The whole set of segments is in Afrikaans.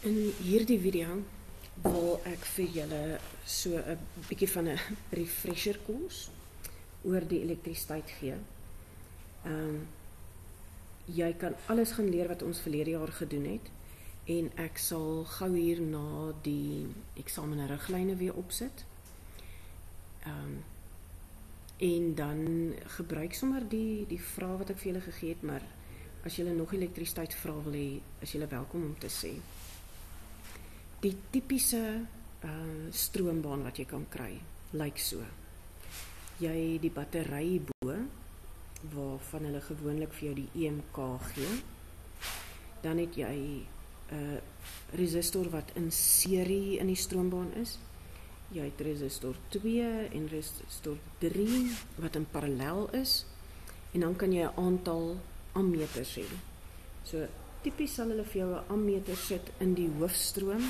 In hierdie video wil ek vir julle so 'n bietjie van 'n refresher koers oor die elektrisiteit gee. Jy kan alles gaan leer wat ons verlede jaar gedoen het en ek sal gou hier na die eksamenriglyne weer opsit. En dan gebruik sommer die vrae wat ek vir julle gegee het, maar as julle nog elektrisiteit vrae wil hê, is julle welkom om te sê. Die tipiese stroombaan wat jy kan kry, lyk so. Jy die battery bo, waarvan hulle gewoonlik vir jou die EMK gee. Dan het jy 'n resistor wat in serie in die stroombaan is. Jy het resistor 2 en resistor 3 wat in parallel is. En dan kan jy 'n aantal ammeters hê. So tipies sal hulle vir jou 'n ammeter sit in die hoofstroom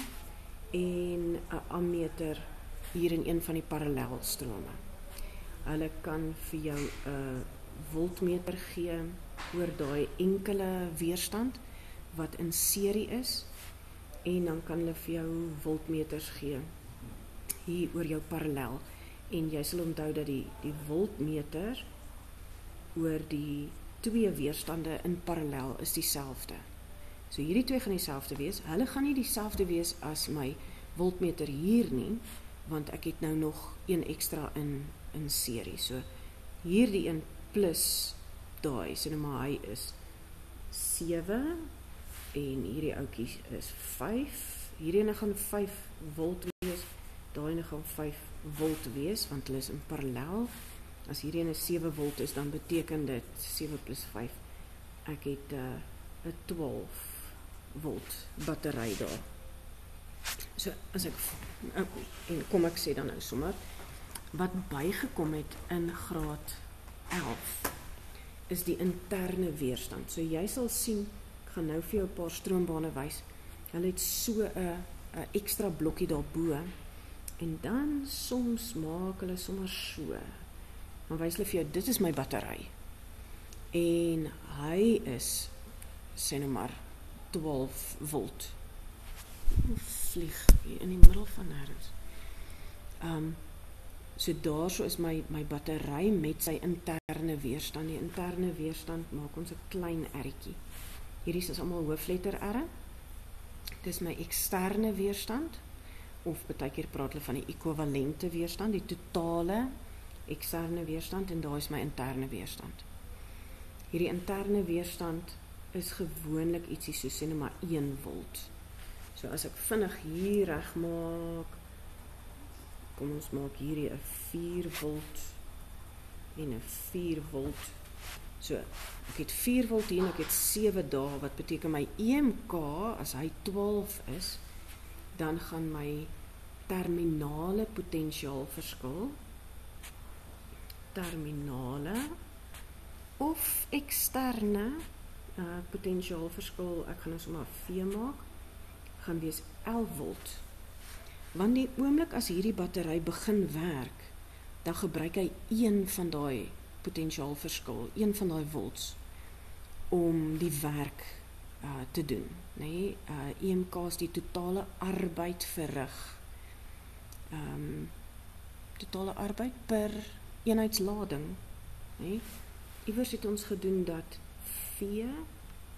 en 'n ammeter hier in een van die parallelstrome. Hulle kan vir jou 'n voltmeter gee oor daai enkele weerstand wat in serie is, en dan kan hulle vir jou voltmeters gee hier oor jou parallel. En jy sal onthou dat die voltmeter oor die twee weerstande in parallel is dieselfde. So hierdie twee gaan dieselfde wees. Hulle gaan nie dieselfde wees as my voltmeter hier nie, want ek het nou nog een ekstra in serie. So hierdie een plus daai, so nou maar hy is 7 en hierdie ouetjie is 5. Hierdie ene gaan 5 volt wees, daai ene gaan 5 volt wees, want hulle is in parallel. As hierdie ene 7 volt is, dan beteken dit 7 plus 5. Ek het 'n 12 volt battery daar. So as ek en kom ek sê dan nou sommer, wat bygekom het in graad 11 is die interne weerstand. So jy sal sien, ek gaan nou vir jou 'n paar stroombane wys. Hulle het so 'n ekstra blokkie daarbo, en dan soms maak hulle sommer so. Dan wys hulle vir jou, dit is my battery. En hy is, sê nou maar, 12 volt. Vlieg hier in die middel van nêrens. So daarso is my battery met sy interne weerstand. Die interne weerstand maak ons 'n klein R-tjie. Hierdie is almal hoofletter R. Dis my eksterne weerstand, of baie keer praat hulle van die ekwivalente weerstand, die totale eksterne weerstand, en daar is my interne weerstand. Hierdie interne weerstand is gewoonlik ietsie so sê net maar 1 volt. So as ek vinnig hier reg maak, kom ons maak hierdie 'n 4 volt en 'n 4 volt. So ek het 4 volt hier en ek het 7 daar, wat beteken my EMK, as hy 12 is, dan gaan my terminale potensiaal verskil, terminale of eksterne potensiaal verskil, ek gaan nou sommer V maak, gaan wees 11 volt. Want die oomblik as hierdie battery begin werk, dan gebruik hy een van daai potensiaal verskil, een van daai volts, om die werk te doen. Nee, EMK is die totale arbeid verrig. Totale arbeid per eenheidslading. Nee, iewers het ons gedoen dat V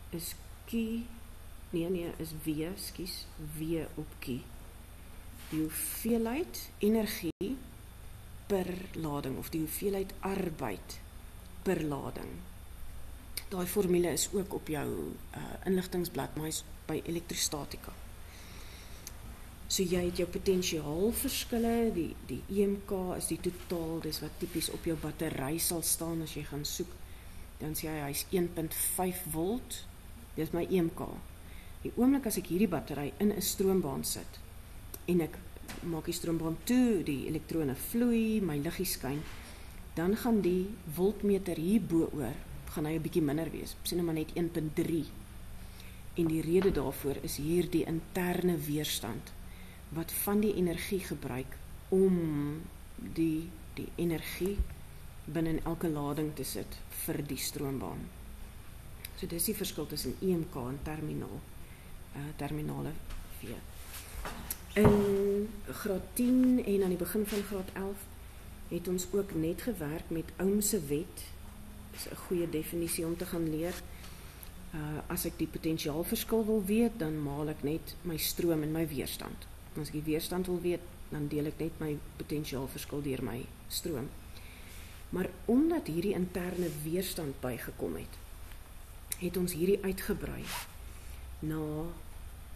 is Q, is W, skus, W op Q. Die hoeveelheid energie per lading, of die hoeveelheid arbeid per lading. Daai formule is ook op jou inligtingsblad, maar is by elektrostatika. So jy het jou potensiaalverskille, die EMK is die totaal, dis wat tipies op jou battery sal staan as jy gaan soek. Dan sê hy is 1.5 volt, dis my EMK. Die oomblik as ek hierdie battery in 'n stroombaan sit, en ek maak die stroombaan toe, die elektrone vloei, my liggie skyn, dan gaan die voltmeter hier bo-oor, gaan hy 'n bietjie minder wees, sien nou maar net 1.3. En die rede daarvoor is hier die interne weerstand, wat van die energie gebruik om die energie binne in elke lading te sit vir die stroombaan. So dis die verskil tussen EMK en terminale gee. In graad 10 en aan die begin van graad 11 het ons ook net gewerk met Ohm se wet. Dis 'n goeie definisie om te gaan leer. As ek die potensiaalverskil wil weet, dan maal ek net my stroom en my weerstand. As ek die weerstand wil weet, dan deel ek net my potensiaalverskil deur my stroom. Maar omdat hierdie interne weerstand bygekom het ons hierdie uitgebrei na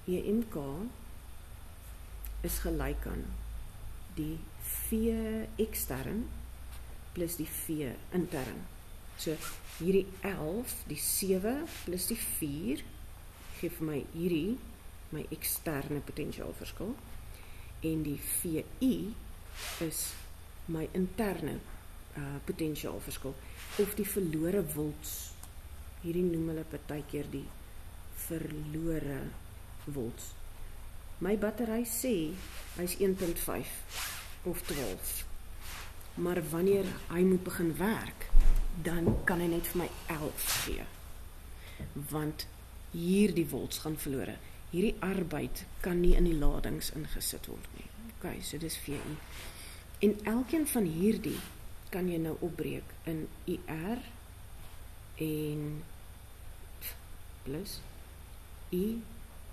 EMK is gelyk aan die V ekstern plus die V intern. So hierdie 11, die 7 plus die 4 gee vir my hierdie my eksterne potensiaalverskil en die VI is my interne potensiaalverskil of die verlore volts. Hierdie noem hulle partykeer die verlore volts. My battery sê hy's 1.5 of 12. Maar wanneer hy moet begin werk, dan kan hy net vir my 11 gee. Want hierdie volts gaan verlore. Hierdie arbeid kan nie in die ladings ingesit word nie. Okay, so dis VI. En elkeen van hierdie kan jy nou opbreek in IR en plus I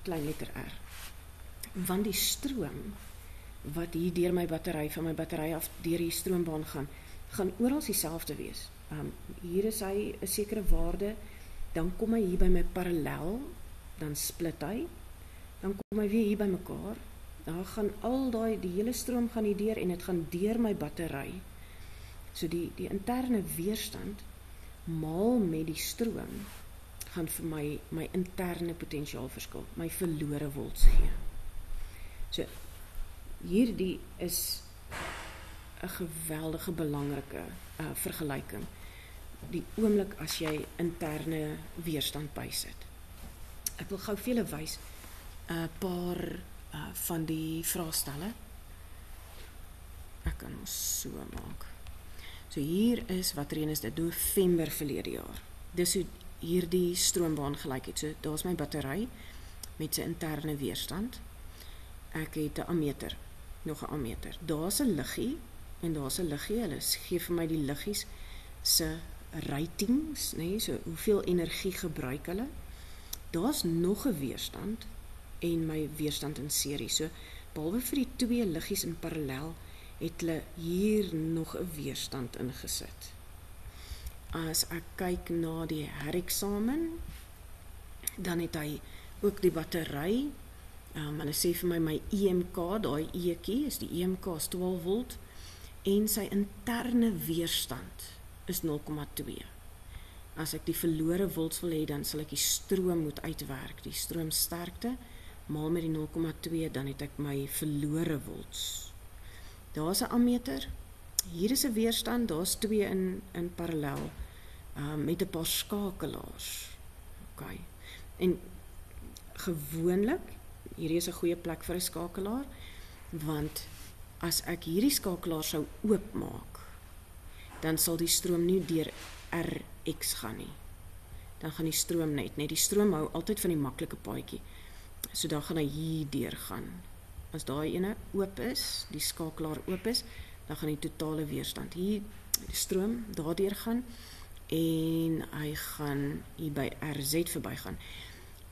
klein letter R. Want die stroom wat hier deur my battery van my battery af deur die stroombaan gaan oral dieselfde wees. Hier is hy 'n sekere waarde, dan kom hy hier by my parallel, dan split hy, dan kom hy weer hier by mekaar. Daar gaan al die hele stroom gaan hier deur en dit gaan deur my battery. So die interne weerstand maal met die stroom gaan vir my interne potensiaalverskil, my verlore volts gee. So hierdie is 'n geweldige belangrike vergelyking. Die oomblik as jy interne weerstand bysit. Ek wil gou vir julle wys 'n paar van die vraestelle. Ek kan ons so maak. So hier is watter is dit November verlede jaar. Dis hoe hierdie stroombaan gelyk het. So daar's my battery met sy interne weerstand. Ek het 'n ammeter, nog 'n ammeter. Daar's 'n liggie en daar's 'n liggie. Hulle gee vir my die liggies se ratings, nee, so hoeveel energie gebruik hulle. Daar's nog 'n weerstand en my weerstand in serie. So behalwe vir die twee liggies in parallel het hulle hier nog 'n weerstand ingesit. As ek kyk na die hereksamen, dan het hy ook die battery. Hulle sê vir my EMK, daai eetjie is die EMK is 12 volt en sy interne weerstand is 0,2. As ek die verlore volts wil hê, dan sal ek die stroom moet uitwerk. Die stroomsterkte maal met die 0,2, dan het ek my verlore volts. Daar's 'n ammeter. Hier is 'n weerstand, daar's twee in parallel met 'n paar skakelaars. Okay. En gewoonlik, hierdie is 'n goeie plek vir 'n skakelaar, want as ek hierdie skakelaar sou oopmaak, dan sal die stroom nie deur RX gaan nie. Dan gaan die stroom net die stroom hou altyd van die maklike paadjie. So dan gaan hy hier deur gaan. As daai ene oop is, die skakelaar oop is, dan gaan die totale weerstand hier die stroom daardeur gaan en hy gaan hier by RZ verbygaan.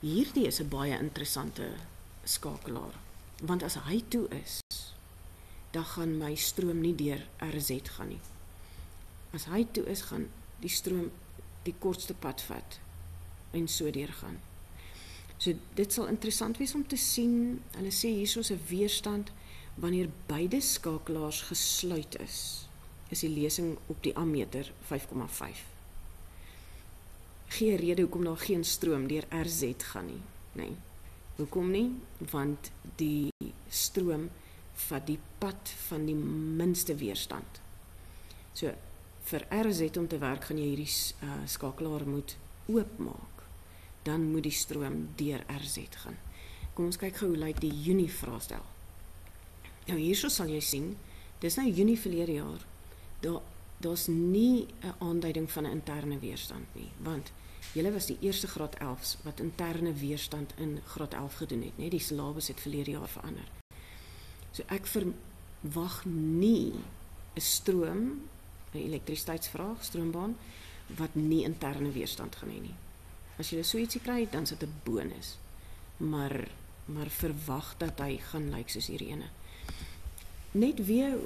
Hierdie is 'n baie interessante skakelaar, want as hy toe is, dan gaan my stroom nie deur RZ gaan nie. As hy toe is, gaan die stroom die kortste pad vat en so deur gaan. So dit sal interessant wees om te sien. Hulle sê hierso is 'n weerstand wanneer beide skakelaars gesluit is die lesing op die ammeter 5,5. Geen rede hoekom daar geen stroom deur RZ gaan nie, nee. Hoekom nie? Want die stroom vat die pad van die minste weerstand. So vir RZ om te werk gaan jy hierdie skakelaar moet oopmaak. Dan moet die stroom deur RZ gaan. Kom ons kyk gou hoe lyk die Junie vraestel. Nou hierso sal jy sien, dis nou Junie verlede jaar. Daar daar's nie 'n aanduiding van 'n interne weerstand nie, want julle was die eerste graad 11s wat interne weerstand in graad 11 gedoen het, né? Die syllabus het verlede jaar verander. So ek verwag nie 'n stroom, 'n elektrisiteitsvraag, stroombaan, wat nie interne weerstand gaan hê nie. As jy so ietsie kry, dan is dit 'n bonus. Maar verwag dat hy gaan lyk soos hierdie ene. Net weer,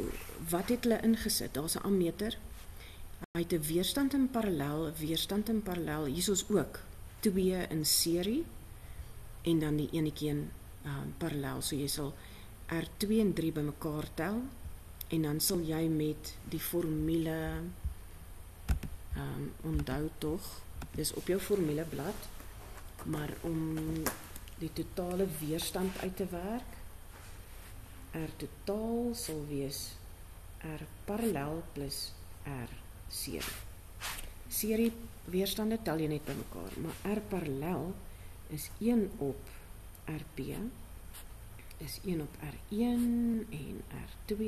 wat het hulle ingesit? Daar's 'n ammeter. Hy het 'n weerstand in parallel. Hier is ons ook 2 in serie en dan die enetjie in parallel. So jy sal R2 en 3 bymekaar tel en dan sal jy met die formule onthou tog, dis op jou formuleblad, maar om die totale weerstand uit te werk, R totaal sal wees R parallel plus R serie. Serie weerstande tel jy net bymekaar, maar R parallel is 1 op RP, is 1 op R1 en R2,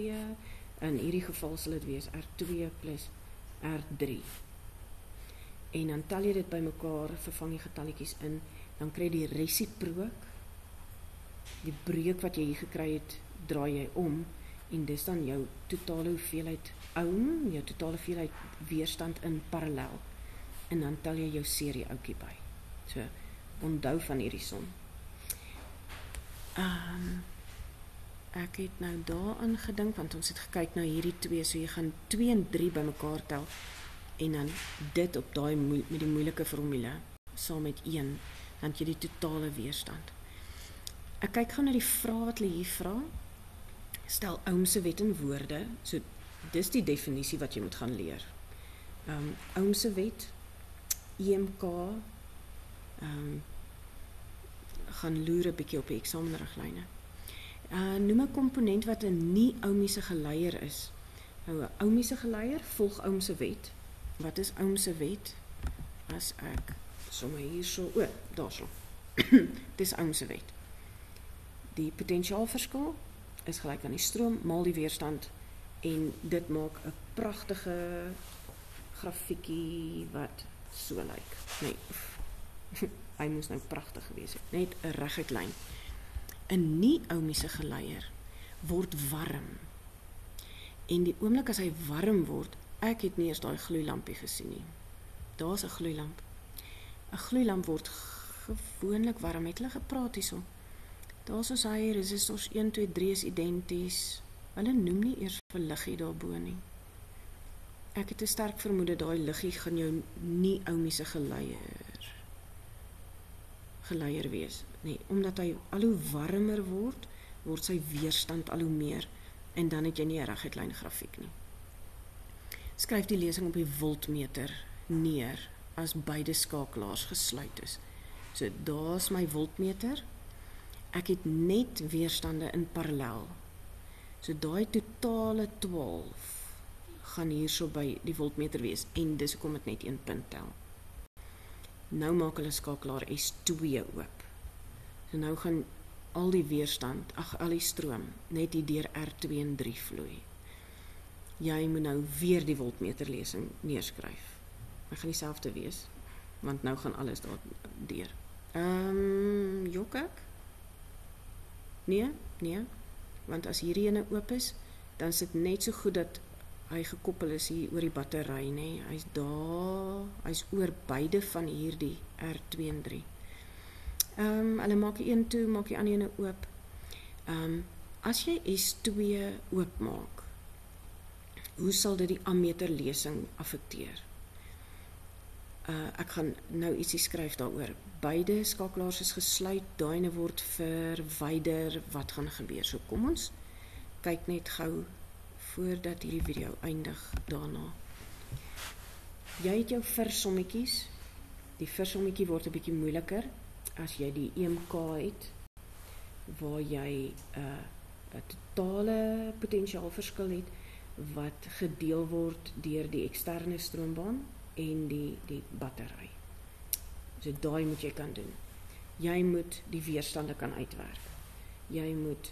in hierdie geval sal dit wees R2 plus R3. En dan tel jy dit bymekaar, vervang jy getalletjies in, dan kry jy die resiprook, die breuk wat jy hier gekry het, draai jy om, en dis dan jou totale hoeveelheid ohm, jou totale hoeveelheid weerstand in parallel, en dan tel jy jou serie oukie by. So, onthou van hierdie som. Ek het nou daaraan gedink, want ons het gekyk na hierdie 2, so jy gaan 2 en 3 bymekaar tel, en dan dit op daai met die moeilike formule, saam met 1, dan het jy die totale weerstand. Ek kyk gou na die vraag wat hulle hier vra. Stel Ohm se wet in woorde, so dis die definisie wat jy moet gaan leer. Ohm se wet, EMK, gaan loer 'n bietjie op die eksamenriglyne. Noem 'n komponent wat 'n nie-ohmiese geleier is. Nou 'n ohmiese geleier volg Ohm se wet. Wat is Ohm se wet? As ek sommer hierso, daarso. Dis Ohm se wet. Die potentiaalverskil is gelyk aan die stroom maal die weerstand, en dit maak 'n pragtige grafiekie wat so lyk. Nee, hy moes nou pragtig gewees het, net 'n reguit lyn. 'n nie-ohmiese geleier word warm. En die oomblik as hy warm word, ek het nie eers daai gloeilampie gesien nie. Daar's 'n gloeilamp. 'n Gloeilamp word gewoonlik warm, het hulle gepraat hierso. Daar's ons hy resistors 1, 2, 3 is identies. Hulle noem nie eers vir liggie daarbo nie. Ek het 'n sterk vermoede daai liggie gaan jou nie-ohmiese geleier wees. Nee, omdat hy al hoe warmer word sy weerstand al hoe meer, en dan het jy nie 'n reguit lyn grafiek nie. Skryf die lesing op die voltmeter neer as beide skakelaars gesluit is. So daar's my voltmeter. Ek het net weerstande in parallel. So daai totale 12 gaan hierso by die voltmeter wees, en dis hoekom dit net 1 punt tel. Nou maak hulle skakelaar S2 oop. So nou gaan al die weerstand, al die stroom, net hier deur R2 en 3 vloei. Jy moet nou weer die voltmeterlesing neerskryf. Dit gaan dieselfde wees, want nou gaan alles daar deur. Jok ek? Nee, want as hierdie ene oop is, dan is dit net so goed dat hy gekoppel is hier oor die battery, nee. Hy's daar, hy's oor beide van hierdie R2 en 3. Hulle maak die een toe, maak die ander ene oop. As jy S2 oopmaak, hoe sal dit die ammeterlesing affekteer? Ek gaan nou ietsie skryf daaroor. Beide skakelaars is gesluit, daai ene word verwyder, wat gaan gebeur? So kom ons kyk net gou voordat hierdie video eindig daarna. Jy het jou versommetjies. Die versommetjie word 'n bietjie moeiliker as jy die EMK het, waar jy 'n totale potensiaalverskil het wat gedeel word deur die eksterne stroombaan en die battery. So daai moet jy kan doen. Jy moet die weerstande kan uitwerk. Jy moet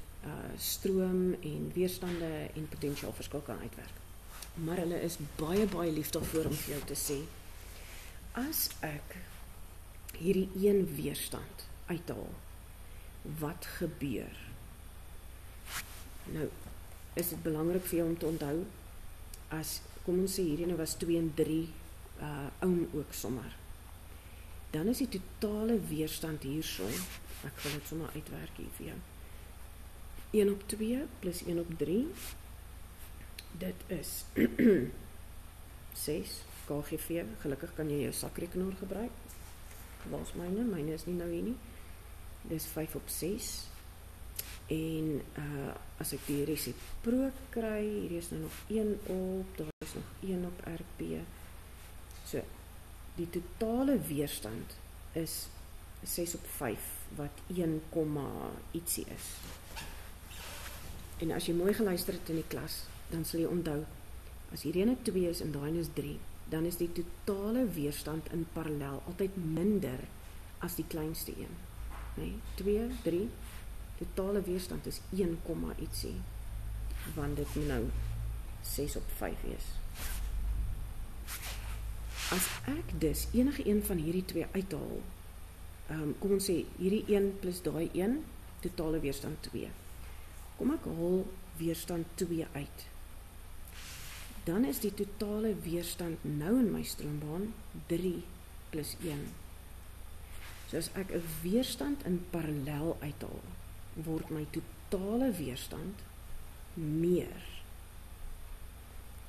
stroom en weerstande en potentiaalverskil kan uitwerk. maar hulle is baie, baie lief daarvoor om vir jou te sê, as ek hierdie een weerstand uithaal, wat gebeur? Nou, is dit belangrik vir jou om te onthou, as, kom ons sê hierdie was 2 en 3, oum ook sommer, dan is die totale weerstand hierso, ek gaan dit sommer uitwerk hier vir jou, 1 op 2 plus 1 op 3, dit is 6 KGV, gelukkig kan jy jou sakrekenaar gebruik, waar is myne is nie nou hier nie, dis 5 op 6, en as ek die resiprook kry, hier is nou nog 1 op, daar is nog 1 op RP, so, die totale weerstand is 6 op 5, wat 1, ietsie is. En as jy mooi geluister het in die klas, dan sal jy onthou, as hierdie ene 2 is en daai is 3, dan is die totale weerstand in parallel altyd minder as die kleinste een. Nee, 2, 3, totale weerstand is 1, ietsie, want dit moet nou 6 op 5 wees. As ek dus enige een van hierdie 2 uithaal, kom ons sê, hierdie 1 plus daai 1, totale weerstand 2. Kom ek haal weerstand 2 uit, dan is die totale weerstand nou in my stroombaan 3 plus 1. So as ek 'n weerstand in parallel uithaal, word my totale weerstand meer.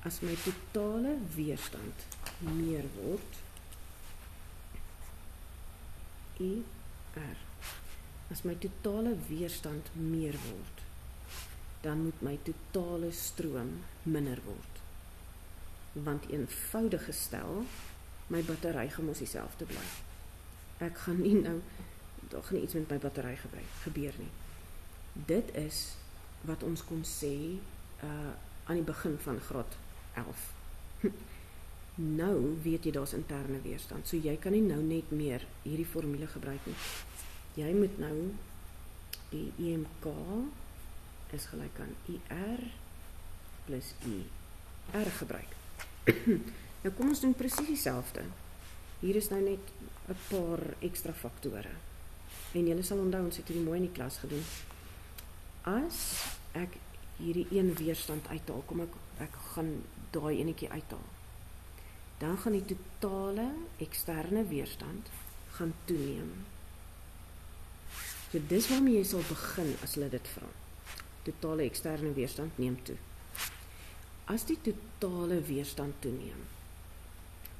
As my totale weerstand meer word, IR, as my totale weerstand meer word, dan moet my totale stroom minder word. Want eenvoudig gestel, my battery gaan mos dieselfde bly. Ek gaan nie nou, daar gaan nie iets met my battery gebeur nie. Dit is wat ons kon sê aan die begin van graad 11. Nou weet jy daar's interne weerstand, so jy kan nie nou net meer hierdie formule gebruik nie. Jy moet nou die IMK is gelyk aan IR plus IR gebruik. Nou kom ons doen presies dieselfde. Hier is nou net 'n paar ekstra faktore. En julle sal onthou, ons het hierdie mooi in die klas gedoen. As ek hierdie een weerstand uithaal, kom ek gaan daai enetjie uithaal, dan gaan die totale eksterne weerstand gaan toeneem. So dis waarmee jy sal begin as hulle dit vra. Totale eksterne weerstand neem toe. As die totale weerstand toeneem,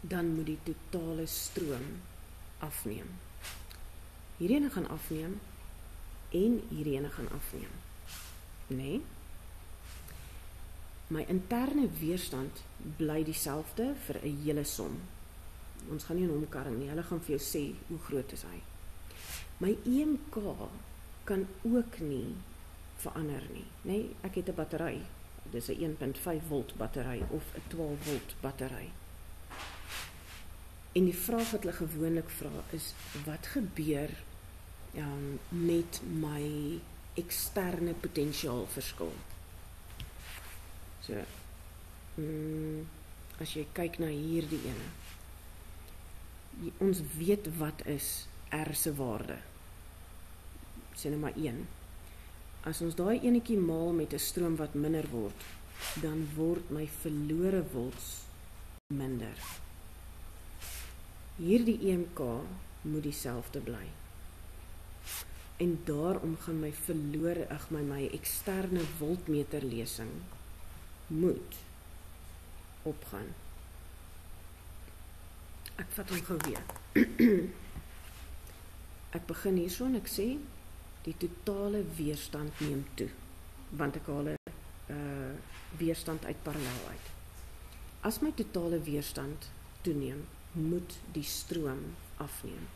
dan moet die totale stroom afneem. Hierdie ene gaan afneem en hierdie ene gaan afneem. Nee? My interne weerstand bly dieselfde vir 'n hele som. Ons gaan nie in omkarring nie, hulle gaan vir jou sê hoe groot is hy. My IMK kan ook nie verander nie. Nee, ek het 'n battery. Dis 'n 1.5 volt battery of 'n 12 volt battery. En die vraag wat hulle gewoonlik vra is, wat gebeur met my eksterne potensiaalverskil? So, as jy kyk na hierdie ene, ons weet wat is R se waarde. Sê nou maar 1. As ons daai enetjie maal met 'n stroom wat minder word, dan word my verlore volts minder. Hierdie EMK moet dieselfde bly. En daarom gaan my my eksterne voltmeterlesing moet opgaan. Ek vat hom gou weer. Ek begin hierso en ek sê die totale weerstand neem toe, want ek haal 'n weerstand uit parallel uit. As my totale weerstand toeneem, moet die stroom afneem.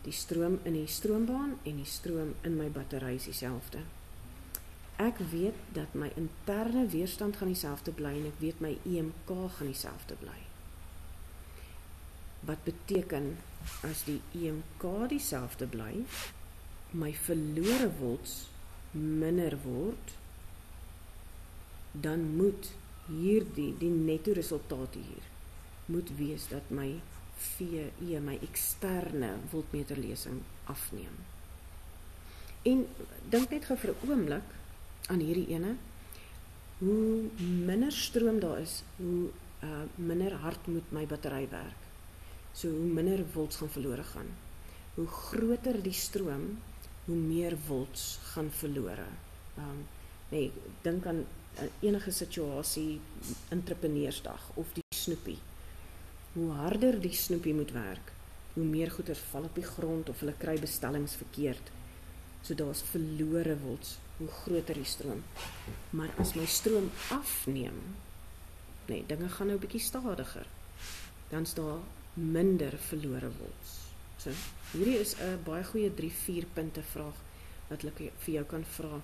Die stroom in die stroombaan en die stroom in my battery is dieselfde. Ek weet dat my interne weerstand gaan dieselfde bly en ek weet my EMK gaan dieselfde bly. Wat beteken, as die EMK dieselfde bly, my verlore volts minder word, dan moet die netto resultaat hier moet wees dat my VE, my eksterne voltmeterlesing afneem. En dink net gou vir 'n oomblik aan hierdie ene, hoe minder stroom daar is, hoe minder hard moet my battery werk. So hoe minder volts gaan verlore gaan. Hoe groter die stroom, hoe meer volts gaan verlore. Nee, dink aan enige situasie, entrepreneursdag of die snoepie. Hoe harder die snoepie moet werk, hoe meer goeder val op die grond of hulle kry bestellings verkeerd. So daar is verlore volts, hoe groter die stroom. Maar as my stroom afneem, nee, dinge gaan nou 'n bietjie stadiger, dan is daar minder verlore volts. So, hierdie is 'n baie goeie 3-4 punte vraag wat ek vir jou kan vra.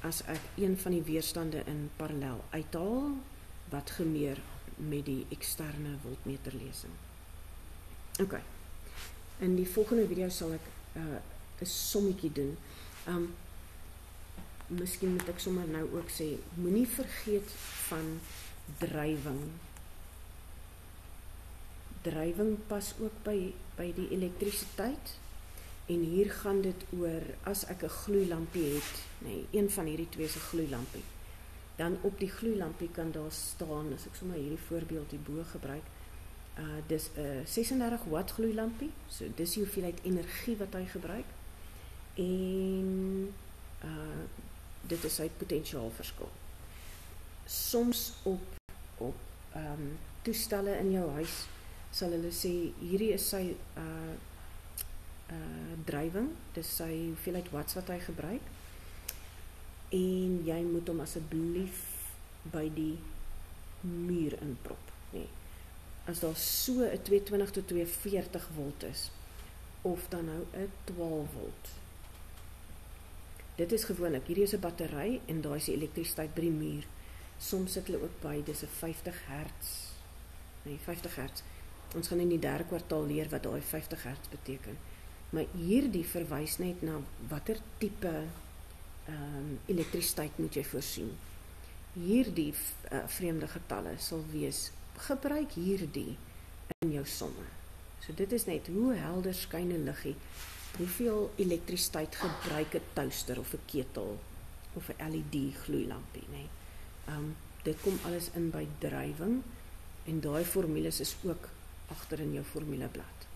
As ek een van die weerstande in parallel uithaal, wat gebeur met die eksterne voltmeterlesing? OK. In die volgende video sal ek 'n sommetjie doen. Miskien moet ek sommer nou ook sê, moenie vergeet van drywing. Drywing pas ook by die elektrisiteit. En hier gaan dit oor, as ek 'n gloeilampie het, nee, een van hierdie twee is 'n gloeilampie, dan op die gloeilampie kan daar staan, as ek sommer hierdie voorbeeld hierbo gebruik, dis 'n 36 watt gloeilampie, so dis die hoeveelheid energie wat hy gebruik, en dit is sy potensiaalverskil. Soms op toestelle in jou huis sal hulle sê, hierdie is sy drywing, dis sy hoeveelheid watts wat hy gebruik, en jy moet hom asseblief by die muur inprop. Nee. As daar so 'n 220 tot 240 volt is, of dan nou 'n 12 volt. Dit is gewoonlik, hierdie is 'n battery en daar is die elektrisiteit by die muur. Soms sit hulle ook by, dis 'n 50 hertz. Nee, 50 hertz. Ons gaan in die derde kwartaal leer wat daai 50 hertz beteken. Maar hierdie verwys net na watter tipe elektrisiteit moet jy voorsien. Hierdie vreemde getalle sal wees, gebruik hierdie in jou somme. So dit is net, hoe helder skyn 'n liggie, hoeveel elektrisiteit gebruik 'n toaster of 'n ketel of 'n LED gloeilampie, nee. Dit kom alles in by drywing, en daai formules is ook agter in jou formuleblad.